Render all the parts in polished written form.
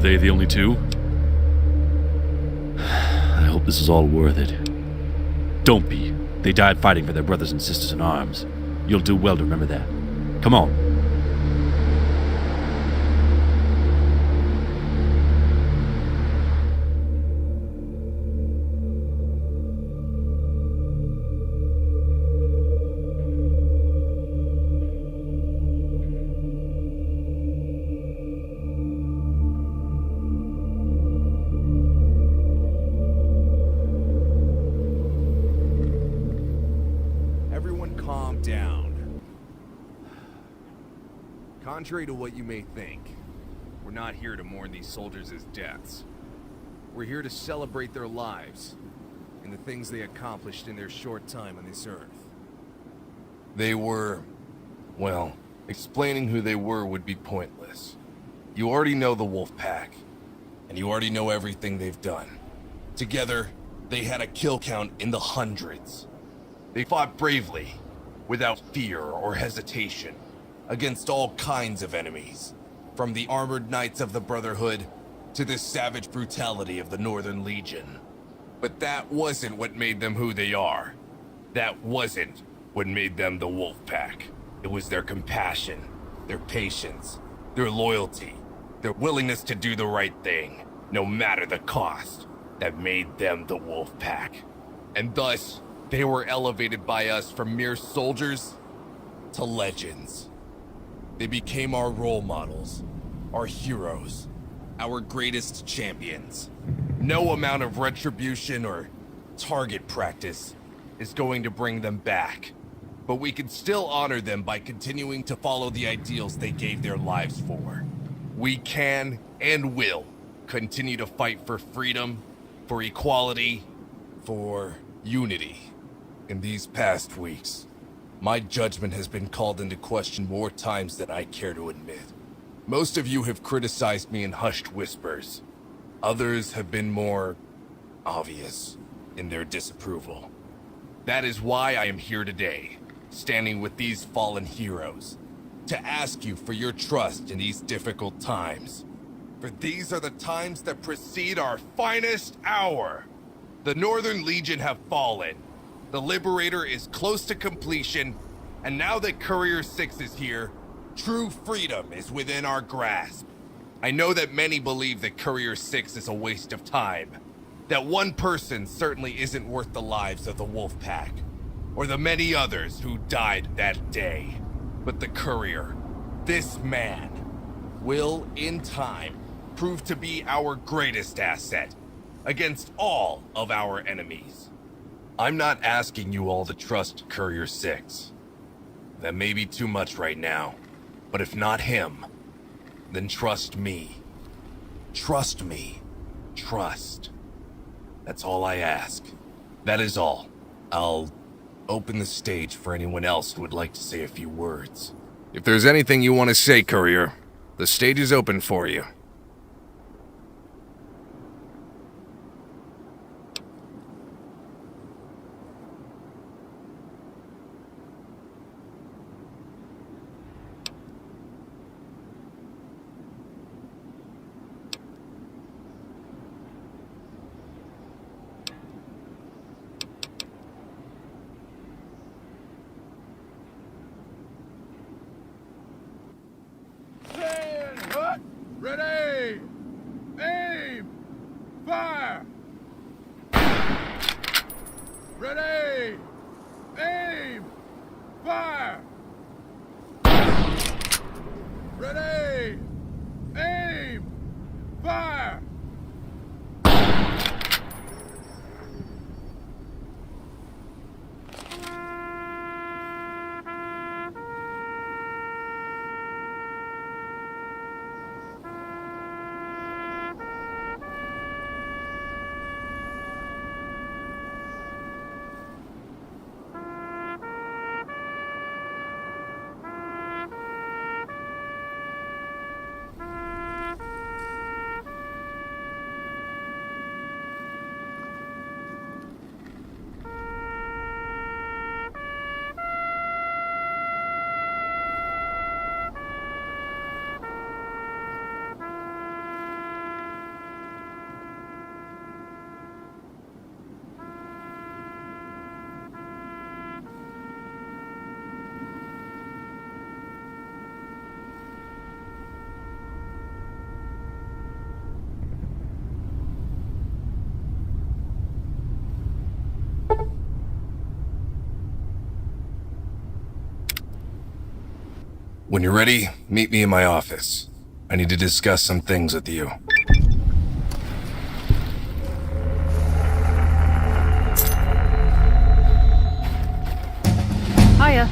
they the only two? I hope this is all worth it. Don't be. They died fighting for their brothers and sisters in arms. You'll do well to remember that. Come on. Calm down. Contrary to what you may think, we're not here to mourn these soldiers' deaths. We're here to celebrate their lives and the things they accomplished in their short time on this earth. They were... well, explaining who they were would be pointless. You already know the Wolf Pack, and you already know everything they've done. Together, they had a kill count in the hundreds. They fought bravely, without fear or hesitation, against all kinds of enemies, from the armored knights of the Brotherhood to the savage brutality of the Northern Legion. But that wasn't what made them who they are. That wasn't what made them the Wolf Pack. It was their compassion, their patience, their loyalty, their willingness to do the right thing, no matter the cost, that made them the Wolf Pack. And thus, they were elevated by us from mere soldiers to legends. They became our role models, our heroes, our greatest champions. No amount of retribution or target practice is going to bring them back, but we can still honor them by continuing to follow the ideals they gave their lives for. We can and will continue to fight for freedom, for equality, for unity. In these past weeks, my judgment has been called into question more times than I care to admit. Most of you have criticized me in hushed whispers. Others have been more obvious in their disapproval. That is why I am here today, standing with these fallen heroes, to ask you for your trust in these difficult times. For these are the times that precede our finest hour. The Northern Legion have fallen. The Liberator is close to completion, and now that Courier 6 is here, true freedom is within our grasp. I know that many believe that Courier 6 is a waste of time, that one person certainly isn't worth the lives of the Wolf Pack, or the many others who died that day. But the Courier, this man, will, in time, prove to be our greatest asset against all of our enemies. I'm not asking you all to trust Courier 6. That may be too much right now, but if not him, then trust me. Trust me. Trust. That's all I ask. That is all. I'll open the stage for anyone else who would like to say a few words. If there's anything you want to say, Courier, the stage is open for you. Ready! Aim! Fire! Ready! Aim! Fire! Ready! Aim! Fire! When you're ready, meet me in my office. I need to discuss some things with you. Hiya.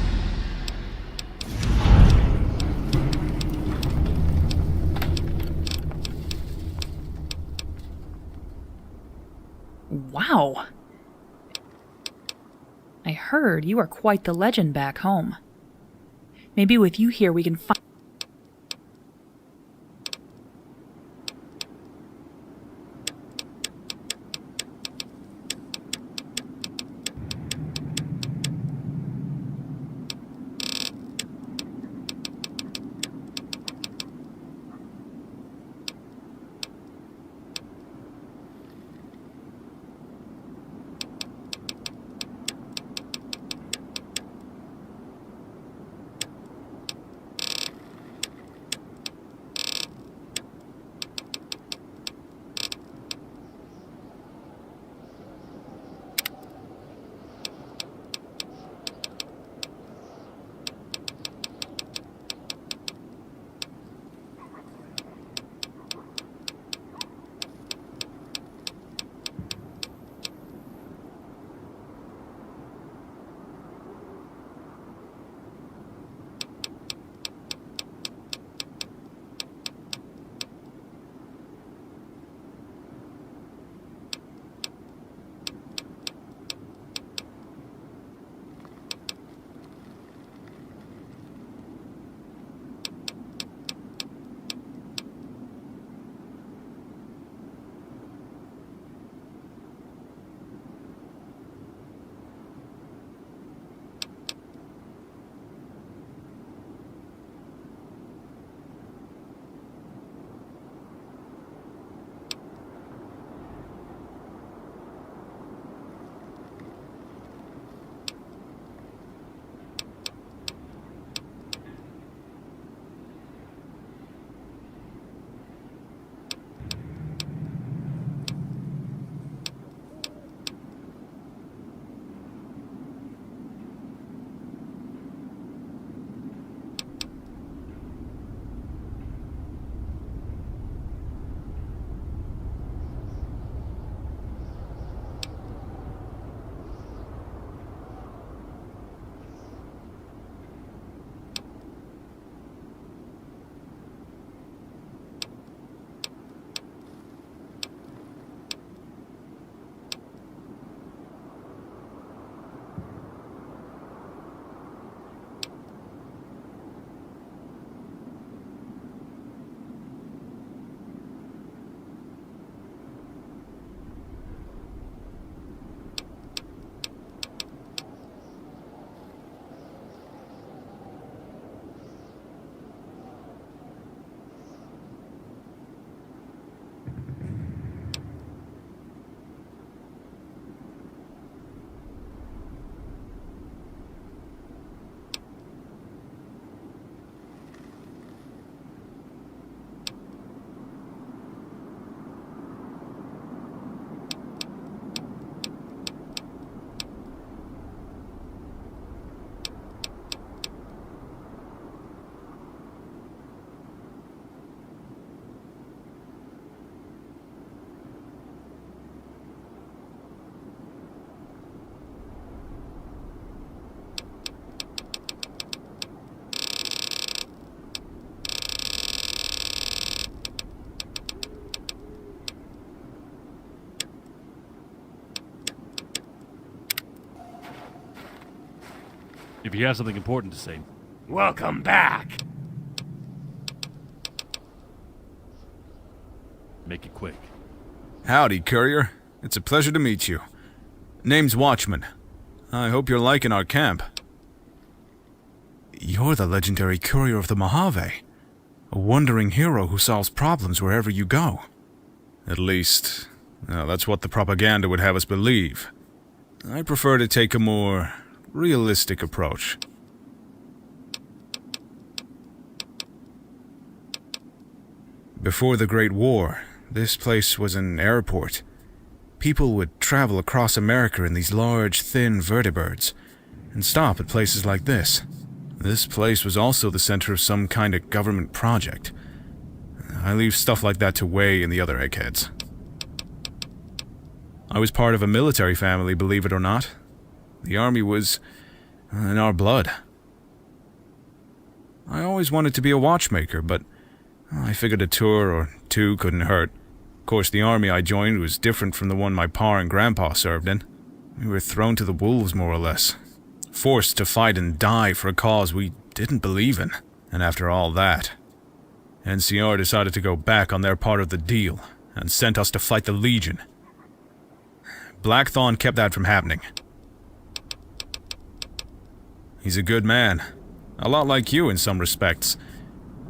Wow. I heard you are quite the legend back home. Maybe with you here we can find... If you have something important to say, Welcome back! make it quick. Howdy, courier. It's a pleasure to meet you. Name's Watchman. I hope you're liking our camp. You're the legendary courier of the Mojave. A wandering hero who solves problems wherever you go. At least, that's what the propaganda would have us believe. I prefer to take a more realistic approach. Before the Great War, this place was an airport. People would travel across America in these large, thin vertibirds and stop at places like this. This place was also the center of some kind of government project. I leave stuff like that to Wei and the other eggheads. I was part of a military family, believe it or not. The army was in our blood. I always wanted to be a watchmaker, but I figured a tour or two couldn't hurt. Of course, the army I joined was different from the one my pa and grandpa served in. We were thrown to the wolves, more or less. Forced to fight and die for a cause we didn't believe in. And after all that, NCR decided to go back on their part of the deal and sent us to fight the Legion. Blackthorn kept that from happening. He's a good man. A lot like you in some respects.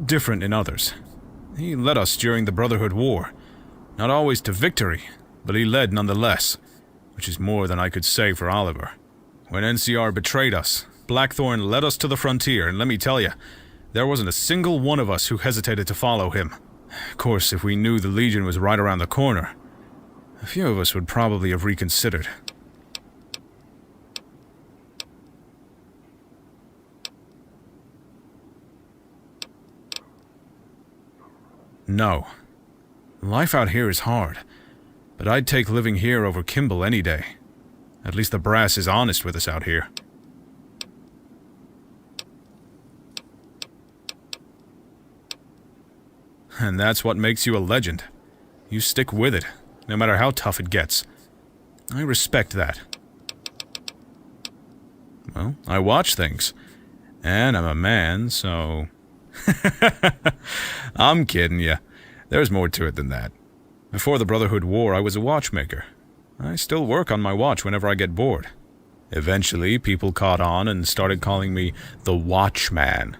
Different in others. He led us during the Brotherhood War. Not always to victory, but he led nonetheless. Which is more than I could say for Oliver. When NCR betrayed us, Blackthorn led us to the frontier, and let me tell you, there wasn't a single one of us who hesitated to follow him. Of course, if we knew the Legion was right around the corner, a few of us would probably have reconsidered. No. Life out here is hard, but I'd take living here over Kimball any day. At least the brass is honest with us out here. And that's what makes you a legend. You stick with it, no matter how tough it gets. I respect that. Well, I watch things. And I'm a man, so... I'm kidding ya. There's more to it than that. Before the Brotherhood War, I was a watchmaker. I still work on my watch whenever I get bored. Eventually, people caught on and started calling me the Watchman.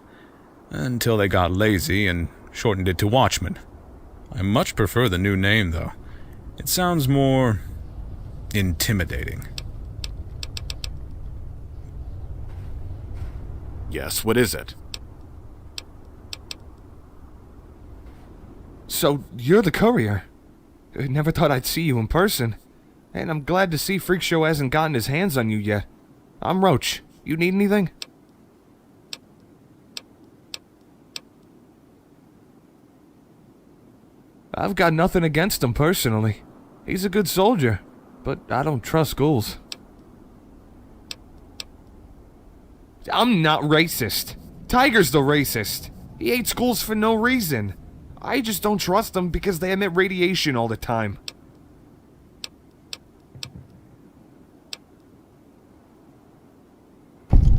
Until they got lazy and shortened it to Watchman. I much prefer the new name, though. It sounds more... intimidating. Yes, what is it? So, you're the courier. I never thought I'd see you in person. And I'm glad to see Freak Show hasn't gotten his hands on you yet. I'm Roach. You need anything? I've got nothing against him personally. He's a good soldier, but I don't trust ghouls. I'm not racist. Tiger's the racist. He hates ghouls for no reason. I just don't trust them because they emit radiation all the time.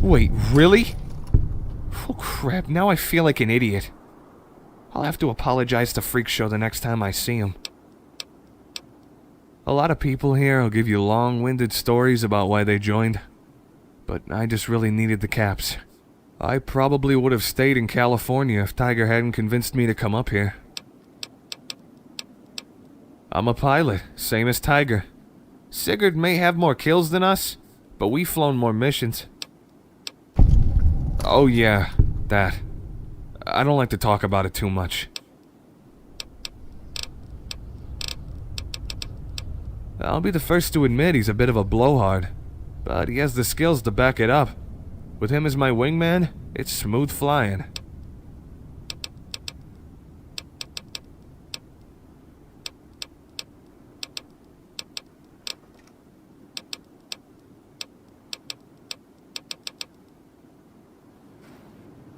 Wait, really? Oh crap, now I feel like an idiot. I'll have to apologize to Freak Show the next time I see him. A lot of people here will give you long-winded stories about why they joined. But I just really needed the caps. I probably would have stayed in California if Tiger hadn't convinced me to come up here. I'm a pilot, same as Tiger. Sigurd may have more kills than us, but we've flown more missions. Oh yeah, that. I don't like to talk about it too much. I'll be the first to admit he's a bit of a blowhard, but he has the skills to back it up. With him as my wingman, it's smooth flying.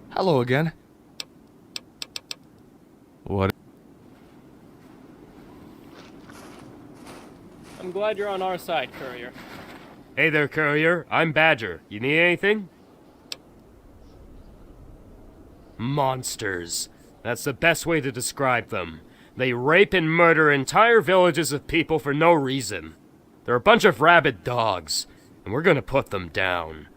Hello again. What? I'm glad you're on our side, Courier. Hey there, Courier. I'm Badger. You need anything? Monsters. That's the best way to describe them. They rape and murder entire villages of people for no reason. They're a bunch of rabid dogs, and we're gonna put them down.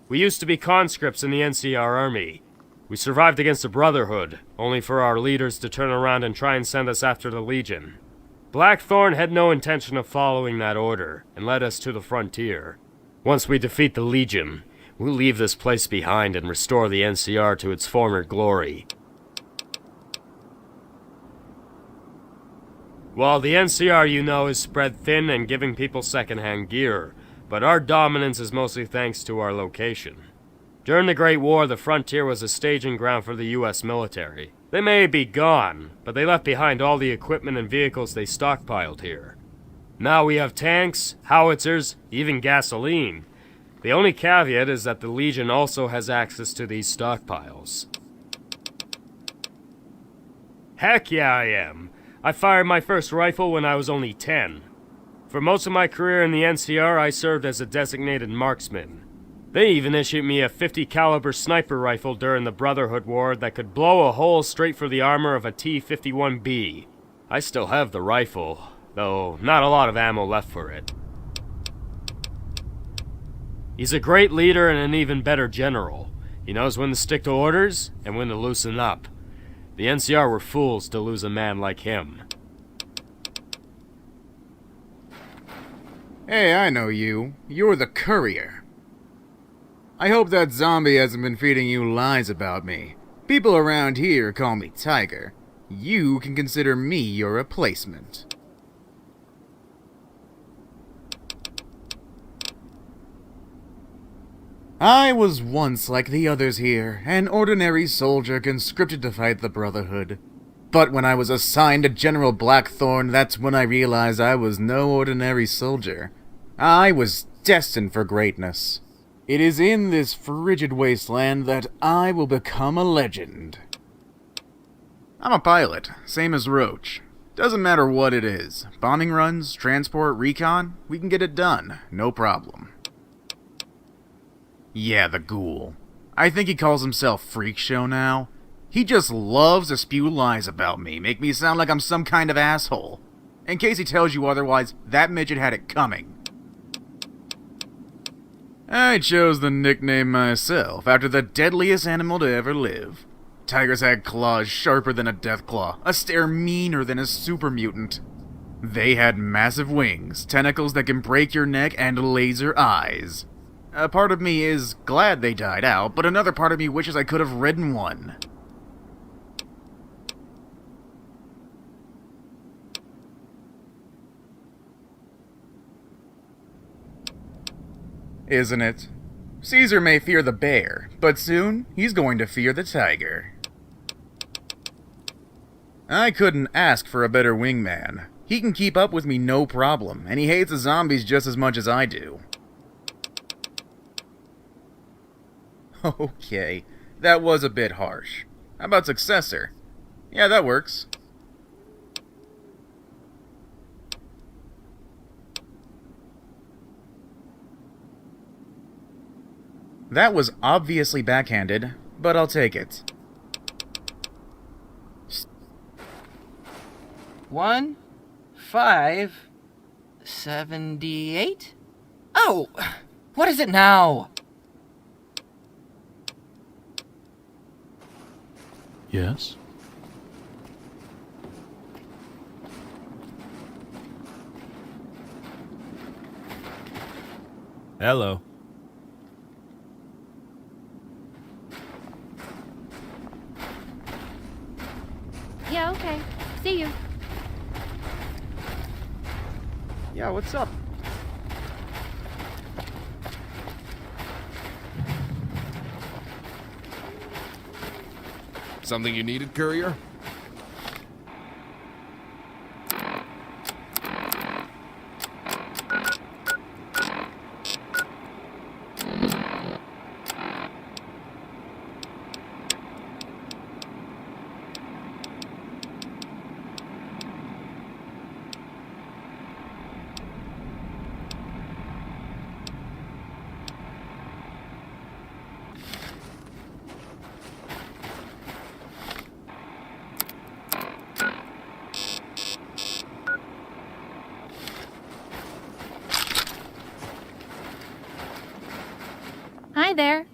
We used to be conscripts in the NCR army. We survived against the Brotherhood, only for our leaders to turn around and try and send us after the Legion. Blackthorn had no intention of following that order, and led us to the frontier. Once we defeat the Legion, we'll leave this place behind and restore the NCR to its former glory. Well, the NCR, you know, is spread thin and giving people secondhand gear, but our dominance is mostly thanks to our location. During the Great War, the frontier was a staging ground for the US military. They may be gone, but they left behind all the equipment and vehicles they stockpiled here. Now we have tanks, howitzers, even gasoline. The only caveat is that the Legion also has access to these stockpiles. Heck yeah, I am. I fired my first rifle when I was only 10. For most of my career in the NCR, I served as a designated marksman. They even issued me a .50 caliber sniper rifle during the Brotherhood War that could blow a hole straight through the armor of a T-51B. I still have the rifle, though not a lot of ammo left for it. He's a great leader and an even better general. He knows when to stick to orders and when to loosen up. The NCR were fools to lose a man like him. Hey, I know you. You're the courier. I hope that zombie hasn't been feeding you lies about me. People around here call me Tiger. You can consider me your replacement. I was once like the others here, an ordinary soldier conscripted to fight the Brotherhood. But when I was assigned to General Blackthorn, that's when I realized I was no ordinary soldier. I was destined for greatness. It is in this frigid wasteland that I will become a legend. I'm a pilot, same as Roach. Doesn't matter what it is. Bombing runs, transport, recon, we can get it done, no problem. Yeah, the ghoul. I think he calls himself Freak Show now. He just loves to spew lies about me, make me sound like I'm some kind of asshole. In case he tells you otherwise, that midget had it coming. I chose the nickname myself, after the deadliest animal to ever live. Tigers had claws sharper than a death claw, a stare meaner than a super mutant. They had massive wings, tentacles that can break your neck, and laser eyes. A part of me is glad they died out, but another part of me wishes I could have ridden one. Isn't it? Caesar may fear the bear, but soon he's going to fear the tiger. I couldn't ask for a better wingman. He can keep up with me no problem, and he hates the zombies just as much as I do. Okay, that was a bit harsh. How about successor? Yeah, that works. That was obviously backhanded, but I'll take it. 1,578? Oh, what is it now? Yes? Hello. Yeah, okay. See you. Yeah, what's up? Something you needed, courier? Hi there.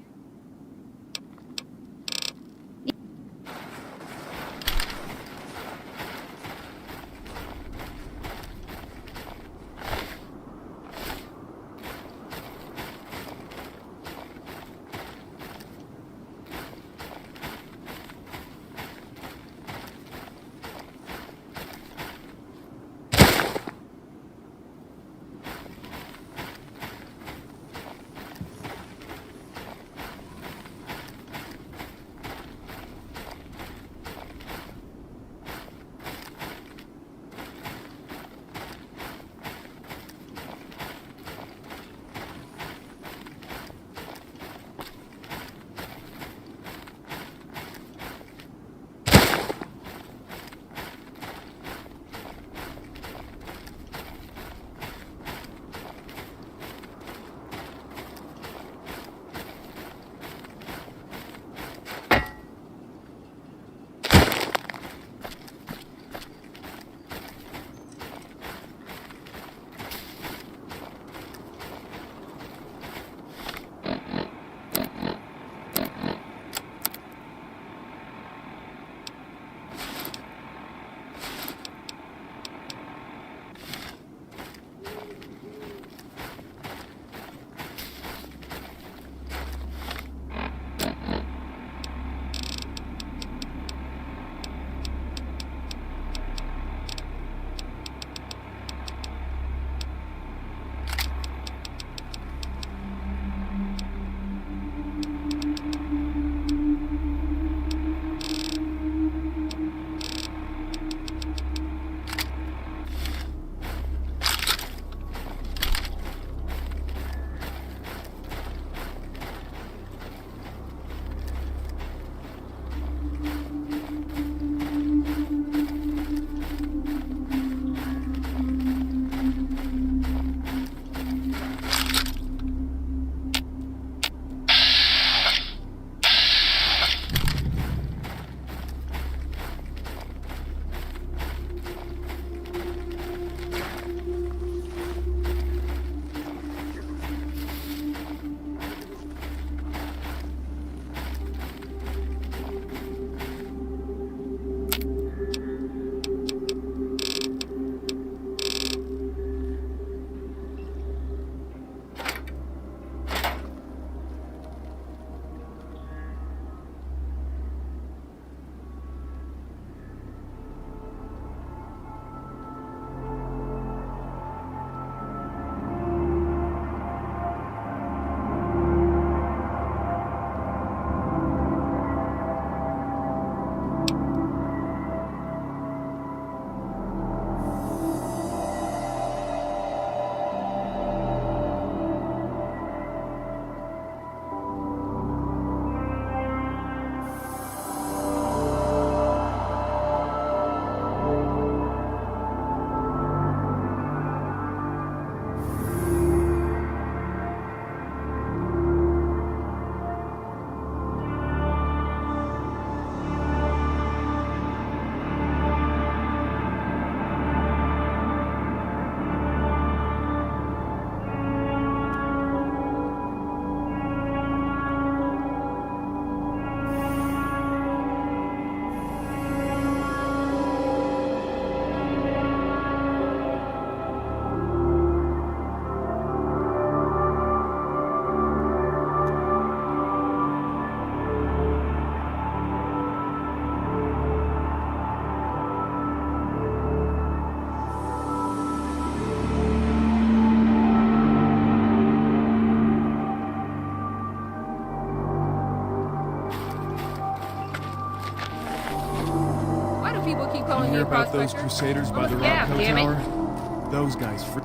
hear about those crusaders by the Rockco damn it. Tower? Those guys freak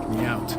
me out.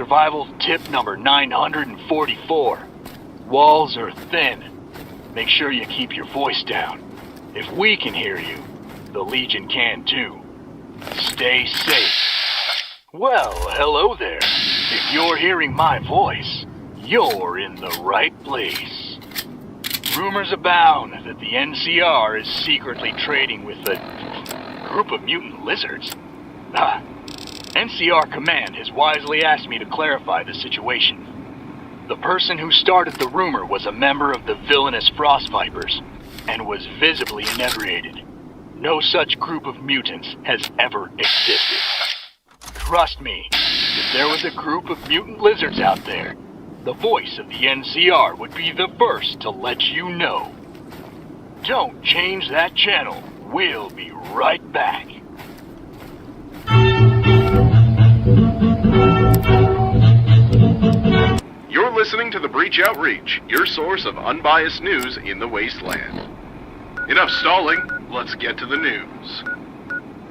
survival tip number 944. Walls are thin. Make sure you keep your voice down. If we can hear you, the Legion can too. Stay safe. Well, hello there. If you're hearing my voice, you're in the right place. Rumors abound that the NCR is secretly trading with a group of mutant lizards. NCR Command has wisely asked me to clarify the situation. The person who started the rumor was a member of the villainous Frost Vipers, and was visibly inebriated. No such group of mutants has ever existed. Trust me, if there was a group of mutant lizards out there, the voice of the NCR would be the first to let you know. Don't change that channel. We'll be right back. You're listening to the Breach Outreach, your source of unbiased news in the wasteland. Enough stalling, let's get to the news.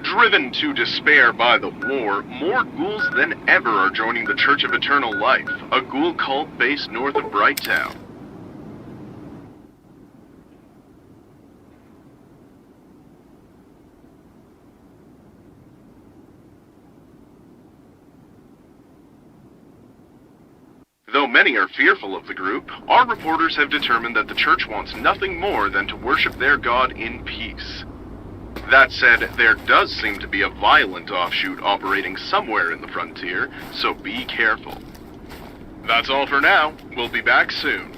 Driven to despair by the war, more ghouls than ever are joining the Church of Eternal Life, a ghoul cult based north of Brighttown. Though many are fearful of the group, our reporters have determined that the church wants nothing more than to worship their god in peace. That said, there does seem to be a violent offshoot operating somewhere in the frontier, so be careful. That's all for now. We'll be back soon.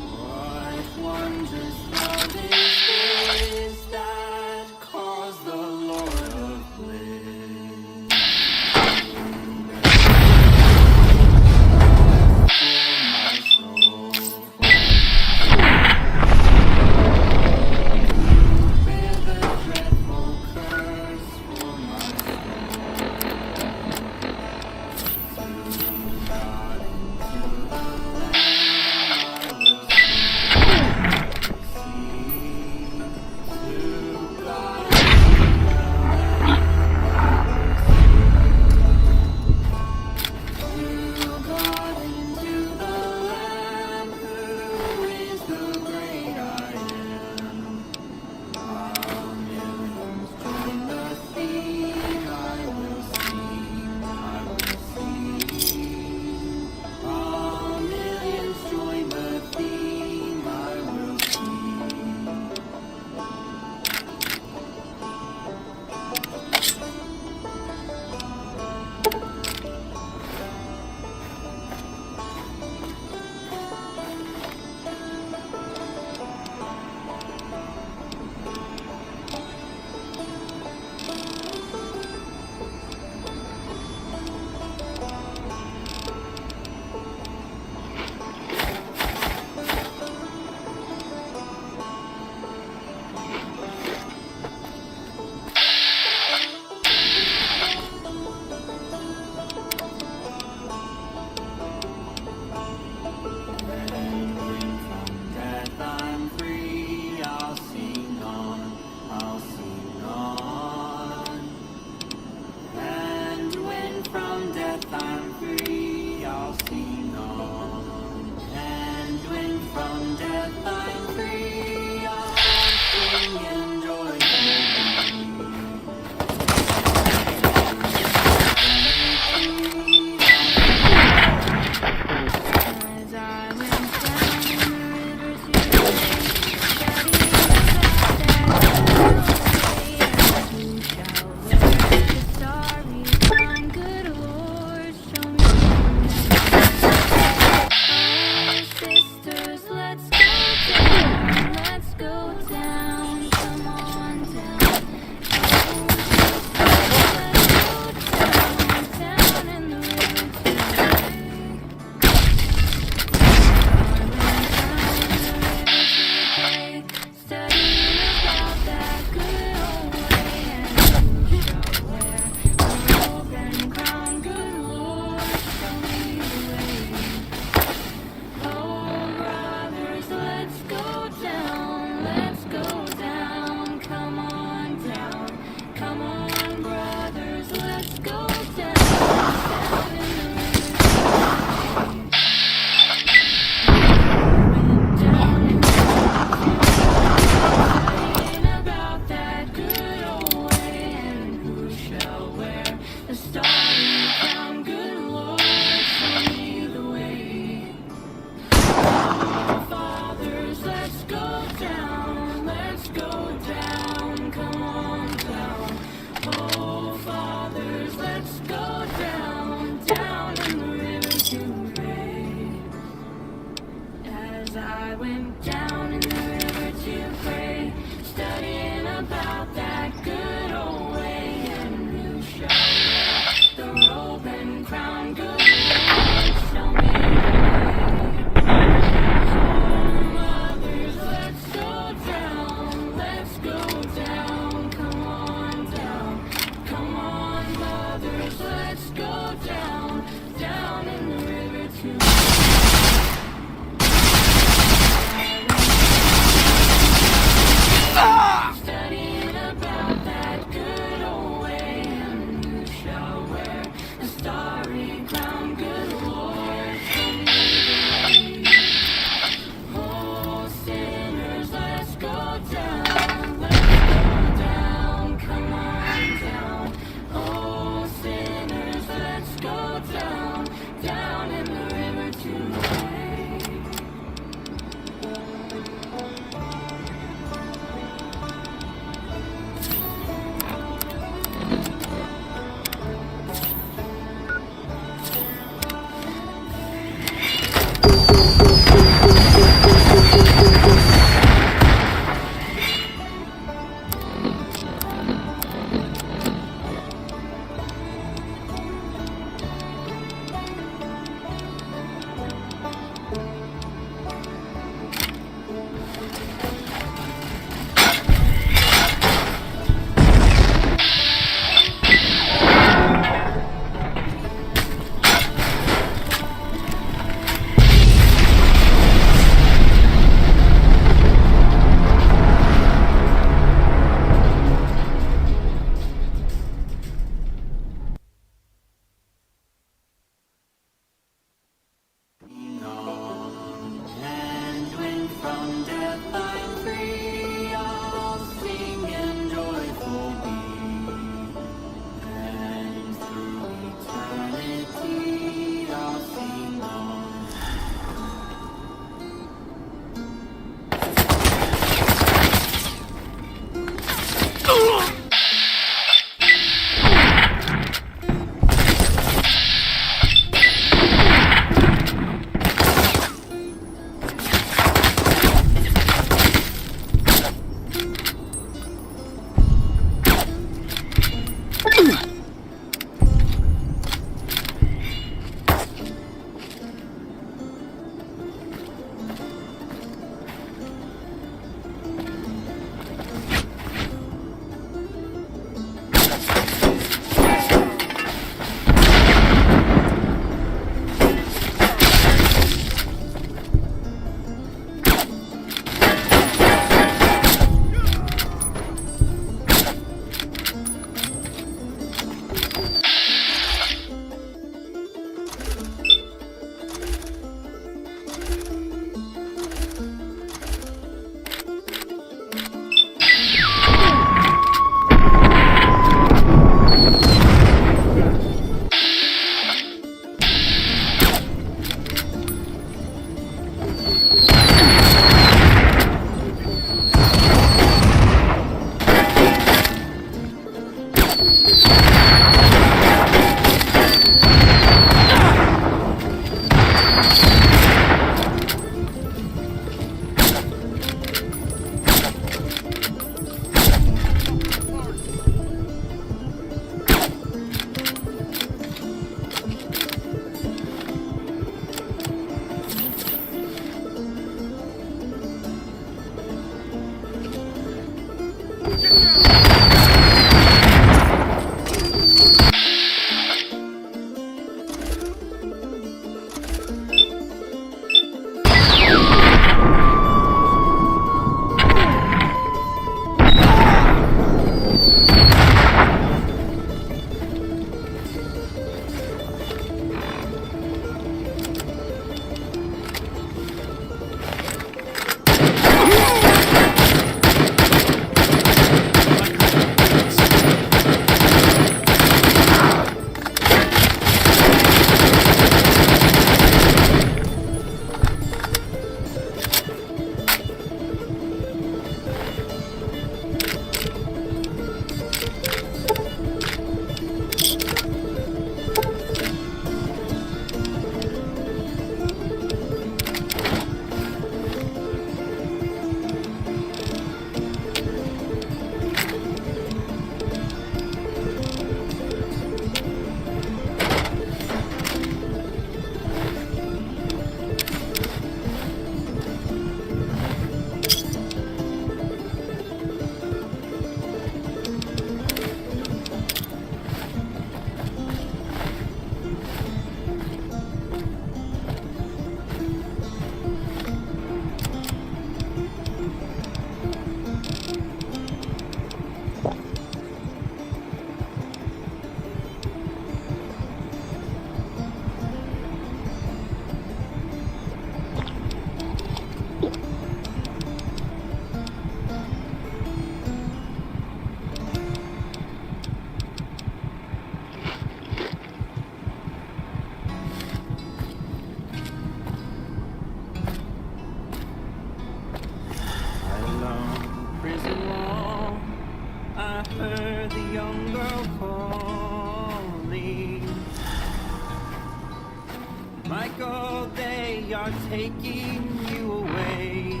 Michael, they are taking you away.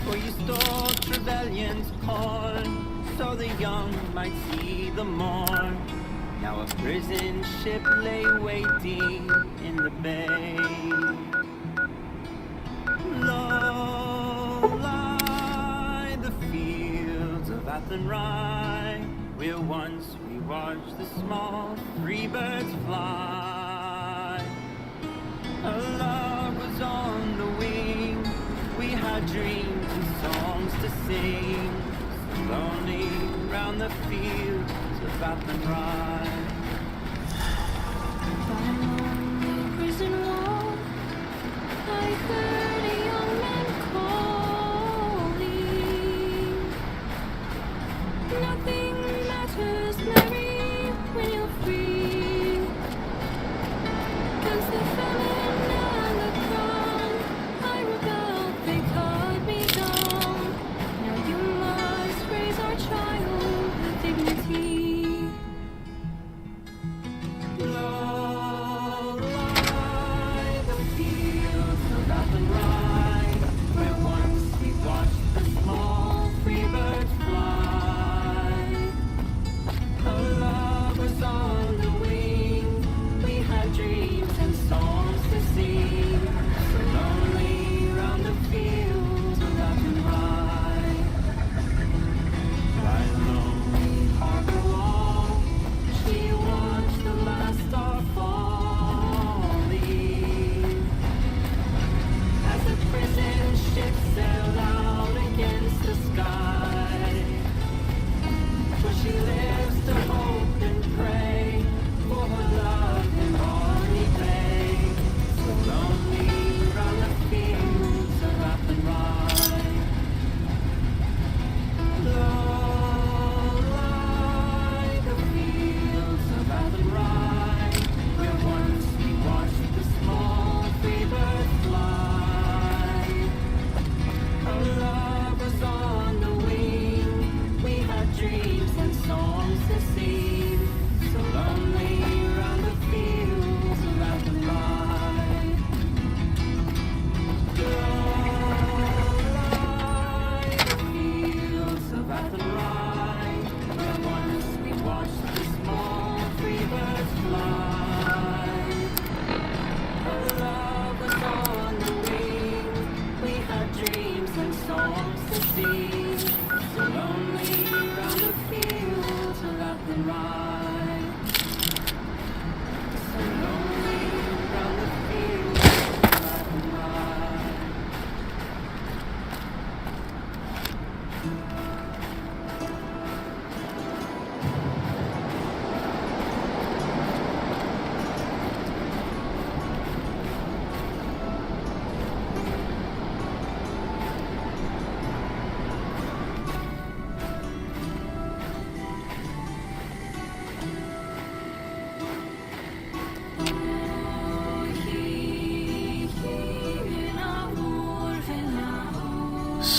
For you stole Trevelyan's corn, so the young might see the morn. Now a prison ship lay waiting in the bay. Low lie the fields of Athenry, where once we watched the small free birds fly. Our love was on the wing, we had dreams and songs to sing, so lonely round the fields of Athenry. By a lonely prison wall, I heard a young man calling. Nothing matters, Mary, when you're free. 'Cause the famine and the crown, I rebelled, they cut me down. Now you must raise our child with dignity. Low lie the fields of Athenry, where once we watched the small free birds fly. Our love was on the wing, we had dreams and songs.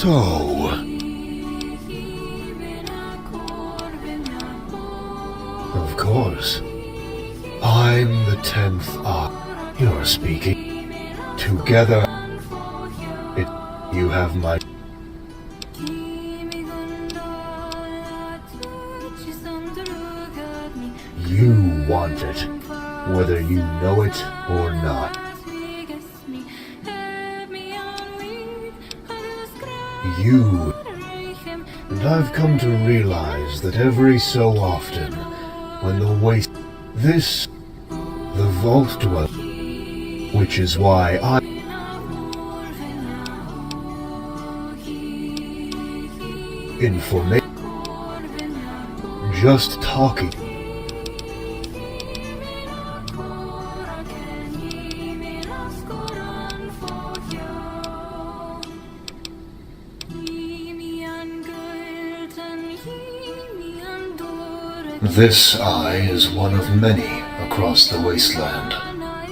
So... Of course. I'm the 10th Eye. You're speaking. Together... You have my... You want it, whether you know it or not. You... And I've come to realize that every so often, when the waste... This... The vault dwell... Which is why I... Information... Just talking... This eye is one of many across the wasteland,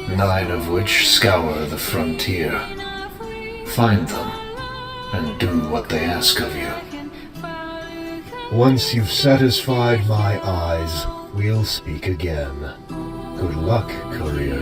9 of which scour the frontier. Find them, and do what they ask of you. Once you've satisfied my eyes, we'll speak again. Good luck, courier.